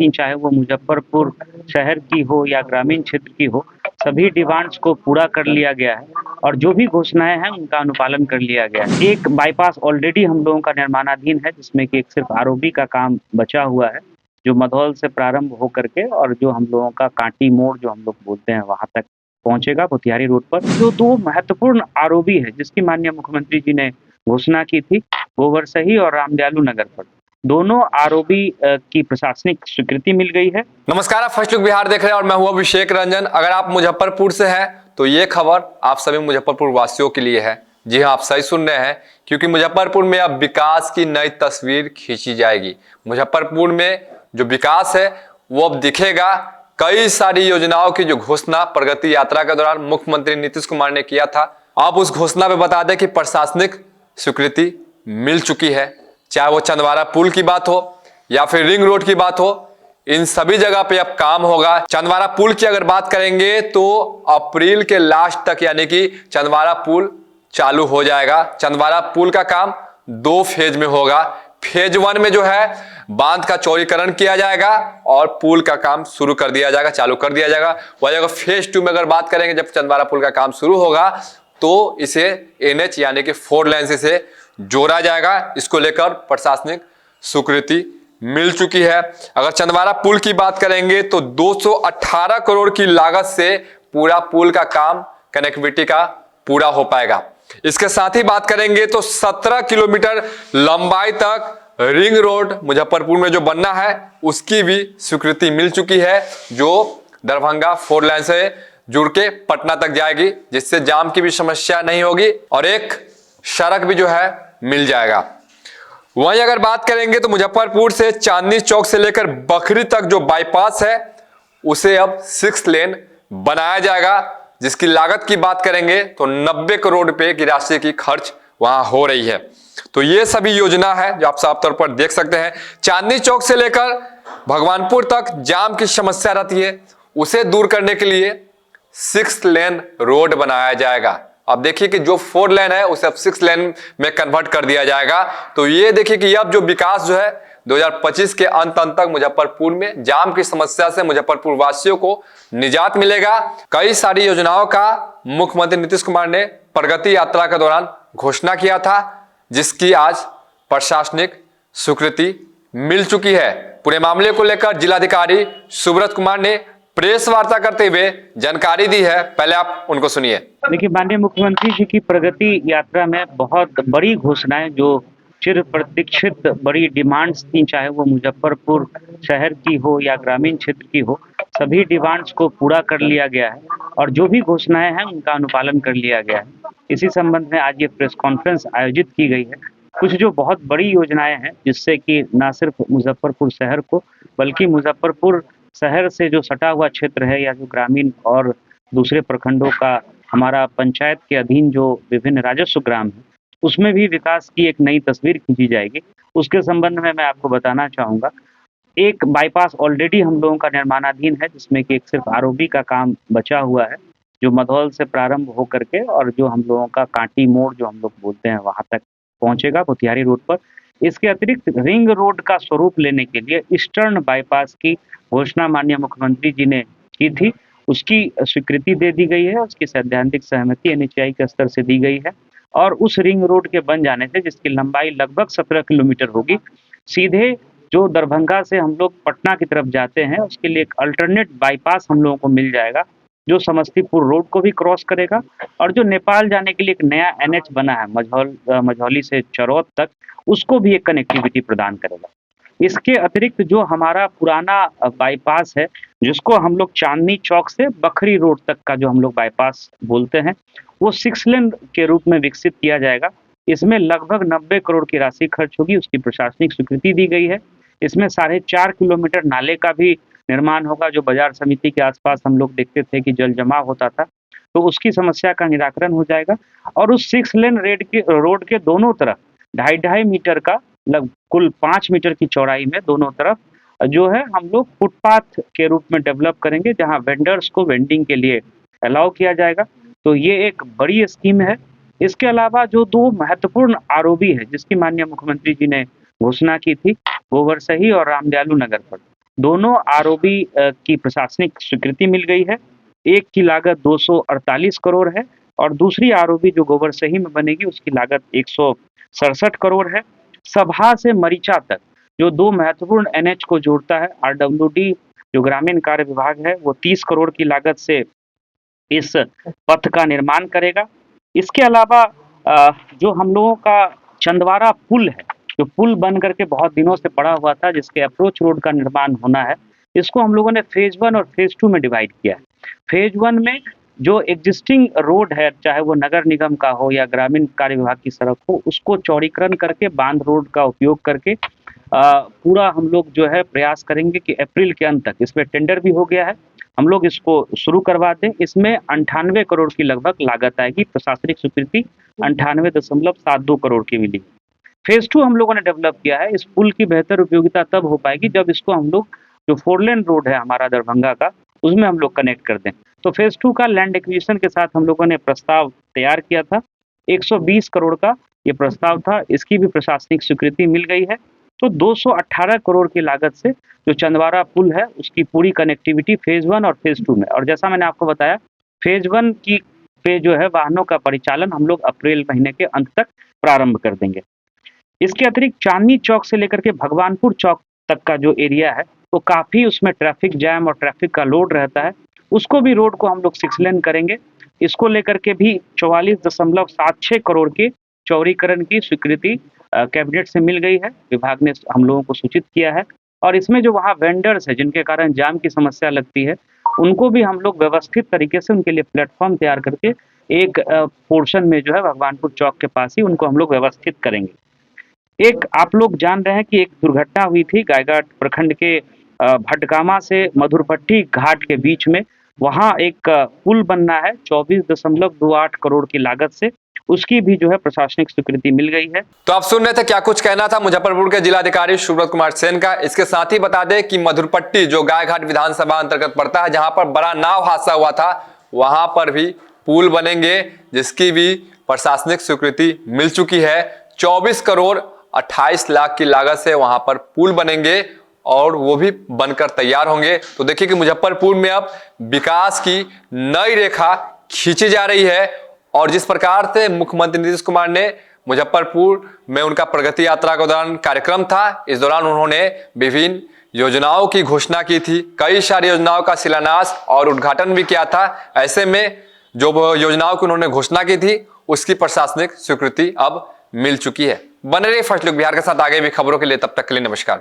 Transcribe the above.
थी, चाहे वो मुजफ्फरपुर शहर की हो या ग्रामीण क्षेत्र की हो, सभी डिमांड्स को पूरा कर लिया गया है और जो भी घोषणाएँ हैं उनका अनुपालन कर लिया गया है। एक बाईपास ऑलरेडी हम लोगों का निर्माणाधीन है, जिसमें कि एक सिर्फ़ आरओबी का काम बचा हुआ है, जो मधौल से प्रारंभ हो करके और जो हम लोगों का कांटी मोड़ जो हम लोग बोलते हैं वहाँ तक पहुँचेगा मोतिहारी रोड पर। जो 2 महत्वपूर्ण आरओबी है जिसकी माननीय मुख्यमंत्री जी ने घोषणा की थी, गोबरसही और रामदयालु नगर पर। दोनों आरओबी की प्रशासनिक स्वीकृति मिल गई है। नमस्कार, आप फर्स्ट लुक बिहार देख रहे हैं और मैं हूं अभिषेक रंजन। अगर आप मुजफ्फरपुर से हैं तो ये खबर आप सभी मुजफ्फरपुर वासियों के लिए है। जी हाँ, आप सही सुन रहे हैं, क्योंकि मुजफ्फरपुर में अब विकास की नई तस्वीर खींची जाएगी। मुजफ्फरपुर में जो विकास है वो अब दिखेगा। कई सारी योजनाओं की जो घोषणा प्रगति यात्रा के दौरान मुख्यमंत्री नीतीश कुमार ने किया था, अब उस घोषणा पे बता दें कि प्रशासनिक स्वीकृति मिल चुकी है। चाहे वो चंदवारा पुल की बात हो या फिर रिंग रोड की बात हो, इन सभी जगह पे अब काम होगा। चंदवारा पुल की अगर बात करेंगे तो अप्रैल के लास्ट तक यानी कि चंदवारा पुल चालू हो जाएगा। चंदवारा पुल का काम 2 फेज में होगा। फेज 1 में जो है बांध का चौड़ीकरण किया जाएगा और पुल का काम शुरू कर दिया जाएगा, चालू कर दिया जाएगा। वही अगर फेज 2 में अगर बात करेंगे, जब चंदवारा पुल का काम शुरू होगा तो इसे एनएच यानी कि 4 लेन से जोड़ा जाएगा। इसको लेकर प्रशासनिक स्वीकृति मिल चुकी है। अगर चंदवारा पुल की बात करेंगे तो 218 करोड़ की लागत से पूरा पुल का काम कनेक्टिविटी का पूरा हो पाएगा। इसके साथ ही बात करेंगे तो 17 किलोमीटर लंबाई तक रिंग रोड मुजफ्फरपुर में जो बनना है उसकी भी स्वीकृति मिल चुकी है, जो दरभंगा 4 लेन से जुड़ के पटना तक जाएगी, जिससे जाम की भी समस्या नहीं होगी और एक सड़क भी जो है मिल जाएगा। वहीं अगर बात करेंगे तो मुजफ्फरपुर से चांदनी चौक से लेकर बखरी तक जो बाईपास है उसे अब 6 लेन बनाया जाएगा, जिसकी लागत की बात करेंगे तो 90 करोड़ रुपए की राशि की खर्च वहां हो रही है। तो ये सभी योजना है जो आप साफ तौर पर देख सकते हैं। चांदनी चौक से लेकर भगवानपुर तक जाम की समस्या रहती है, उसे दूर करने के लिए 6 लेन रोड बनाया जाएगा। अब देखिए कि जो 4 लेन है उसे अब 6 लेन में कन्वर्ट कर दिया जाएगा। तो ये देखिए कि अब जो विकास जो है 2025 के अंत तक मुजफ्फरपुर में जाम की समस्या से मुजफ्फरपुर वासियों को निजात मिलेगा। कई सारी योजनाओं का मुख्यमंत्री नीतीश कुमार ने प्रगति यात्रा के दौरान घोषणा किया था, जिसकी आज प्रशासनिक स्वीकृति मिल चुकी है। पूरे मामले को लेकर जिलाधिकारी सुब्रत कुमार ने प्रेस वार्ता करते हुए जानकारी दी है। पहले आप उनको सुनिए। देखिए, माननीय मुख्यमंत्री जी की प्रगति यात्रा में बहुत बड़ी घोषणाएं, जो चिर प्रतीक्षित बड़ी डिमांड्स थी, चाहे वो मुजफ्फरपुर शहर की हो या ग्रामीण क्षेत्र की हो, सभी डिमांड्स को पूरा कर लिया गया है और जो भी घोषणाएं हैं उनका अनुपालन कर लिया गया है। इसी संबंध में आज ये प्रेस कॉन्फ्रेंस आयोजित की गई है। कुछ जो बहुत बड़ी योजनाएं हैं जिससे कि न सिर्फ मुजफ्फरपुर शहर को बल्कि मुजफ्फरपुर शहर से जो सटा हुआ क्षेत्र है या जो ग्रामीण और दूसरे प्रखंडों का हमारा पंचायत के अधीन जो विभिन्न राजस्व ग्राम है, उसमें भी विकास की एक नई तस्वीर खींची जाएगी। उसके संबंध में मैं आपको बताना चाहूँगा, एक बाईपास ऑलरेडी हम लोगों का निर्माणाधीन है, जिसमें कि एक सिर्फ आरओबी का काम बचा हुआ है, जो मधौल से प्रारंभ हो करके और जो हम लोगों का कांटी मोड़ जो हम लोग बोलते हैं वहाँ तक पहुँचेगा मोतिहारी रोड पर। इसके अतिरिक्त रिंग रोड का स्वरूप लेने के लिए ईस्टर्न बाईपास की घोषणा माननीय मुख्यमंत्री जी ने की थी, उसकी स्वीकृति दे दी गई है। उसकी सैद्धांतिक सहमति एनएचएआई के स्तर से दी गई है और उस रिंग रोड के बन जाने से, जिसकी लंबाई लगभग 17 किलोमीटर होगी, सीधे जो दरभंगा से हम लोग पटना की तरफ जाते हैं उसके लिए एक अल्टरनेट बाईपास हम लोगों को मिल जाएगा, जो समस्तीपुर रोड को भी क्रॉस करेगा और जो नेपाल जाने के लिए एक नया एनएच बना है मझौली से चरौद तक, उसको भी एक कनेक्टिविटी प्रदान करेगा। इसके अतिरिक्त जो हमारा पुराना बाईपास है, जिसको हम लोग चांदनी चौक से बखरी रोड तक का जो हम लोग बाईपास बोलते हैं, वो 6 लेन के रूप में विकसित किया जाएगा। इसमें लगभग 90 करोड़ की राशि खर्च होगी, उसकी प्रशासनिक स्वीकृति दी गई है। इसमें 4.5 किलोमीटर नाले का भी निर्माण होगा, जो बाजार समिति के आसपास हम लोग देखते थे कि जल जमाव होता था, तो उसकी समस्या का निराकरण हो जाएगा। और उस 6 लेन रोड के दोनों तरफ 2.5 मीटर का कुल 5 मीटर की चौड़ाई में दोनों तरफ जो है हम लोग फुटपाथ के रूप में डेवलप करेंगे, जहां वेंडर्स को वेंडिंग के लिए अलाउ किया जाएगा। तो ये एक बड़ी स्कीम है। इसके अलावा जो 2 महत्वपूर्ण आरओबी है जिसकी माननीय मुख्यमंत्री जी ने घोषणा की थी, गोबरसही और रामदयालु नगर पर, दोनों आरओबी की प्रशासनिक स्वीकृति मिल गई है। एक की लागत 248 करोड़ है और दूसरी आरओबी जो गोबरसही में बनेगी उसकी लागत 167 करोड़ है। सभा से मरीचा तक जो 2 महत्वपूर्ण एनएच को जोड़ता है, आरडब्ल्यूडी जो ग्रामीण कार्य विभाग है वो 30 करोड़ की लागत से इस पथ का निर्माण करेगा। इसके अलावा जो हम लोगों का चंदवारा पुल है, जो पुल बन करके बहुत दिनों से पड़ा हुआ था, जिसके अप्रोच रोड का निर्माण होना है, इसको हम लोगों ने फेज 1 और फेज 2 में डिवाइड किया है। फेज 1 में जो एग्जिस्टिंग रोड है, चाहे वो नगर निगम का हो या ग्रामीण कार्य विभाग की सड़क हो, उसको चौड़ीकरण करके बांध रोड का उपयोग करके पूरा हम लोग जो है प्रयास करेंगे कि अप्रैल के अंत तक, इसमें टेंडर भी हो गया है, हम लोग इसको शुरू करवा दें। इसमें 98 करोड़ की लगभग लागत आएगी। प्रशासनिक स्वीकृति 98.72 करोड़ की मिली। फेज 2 हम लोगों ने डेवलप किया है। इस पुल की बेहतर उपयोगिता तब हो पाएगी जब इसको हम लोग जो 4 लेन रोड है हमारा दरभंगा का, उसमें हम लोग कनेक्ट कर दें। तो फेज 2 का लैंड एक्विजिशन के साथ हम लोगों ने प्रस्ताव तैयार किया था। 120 करोड़ का ये प्रस्ताव था, इसकी भी प्रशासनिक स्वीकृति मिल गई है। तो 218 करोड़ की लागत से जो चंदवारा पुल है उसकी पूरी कनेक्टिविटी फेज 1 और फेज 2 में, और जैसा मैंने आपको बताया फेज 1 की पे जो है वाहनों का परिचालन हम लोग अप्रैल महीने के अंत तक प्रारंभ कर देंगे। इसके अतिरिक्त चांदनी चौक से लेकर के भगवानपुर चौक तक का जो एरिया है वो काफ़ी उसमें ट्रैफिक जैम और ट्रैफिक का लोड रहता है, उसको भी रोड को हम लोग 6 लेन करेंगे। इसको लेकर के भी 44.76 करोड़ के चौड़ीकरण की स्वीकृति कैबिनेट से मिल गई है। विभाग ने हम लोगों को सूचित किया है और इसमें जो वहाँ वेंडर्स है जिनके कारण जाम की समस्या लगती है, उनको भी हम लोग व्यवस्थित तरीके से उनके लिए प्लेटफॉर्म तैयार करके एक पोर्शन में जो है भगवानपुर चौक के पास ही उनको हम लोग व्यवस्थित करेंगे। एक आप लोग जान रहे हैं कि एक दुर्घटना हुई थी गायघाट प्रखंड के भटगामा से मधुरपट्टी घाट के बीच में, वहाँ एक पुल बनना है 24.28 करोड़ की लागत से, उसकी भी जो है प्रशासनिक स्वीकृति मिल गई है। तो आप सुन रहे थे क्या कुछ कहना था मुजफ्फरपुर के जिलाधिकारी सुब्रत कुमार सेन का। इसके साथ ही बता दें कि मधुरपट्टी जो गायघाट विधानसभा अंतर्गत पड़ता है, जहां पर बड़ा नाव हादसा हुआ था, वहां पर भी पुल बनेंगे जिसकी भी प्रशासनिक स्वीकृति मिल चुकी है। 24 करोड़ 28 लाख की लागत से वहां पर पुल बनेंगे और वो भी बनकर तैयार होंगे। तो देखिए कि मुजफ्फरपुर में अब विकास की नई रेखा खींची जा रही है और जिस प्रकार से मुख्यमंत्री नीतीश कुमार ने मुजफ्फरपुर में उनका प्रगति यात्रा के दौरान कार्यक्रम था, इस दौरान उन्होंने विभिन्न योजनाओं की घोषणा की थी, कई सारी योजनाओं का शिलान्यास और उद्घाटन भी किया था। ऐसे में जो योजनाओं की उन्होंने घोषणा की थी उसकी प्रशासनिक स्वीकृति अब मिल चुकी है। बने रहिए फर्स्ट लुक बिहार के साथ आगे भी खबरों के लिए, तब तक के लिए नमस्कार।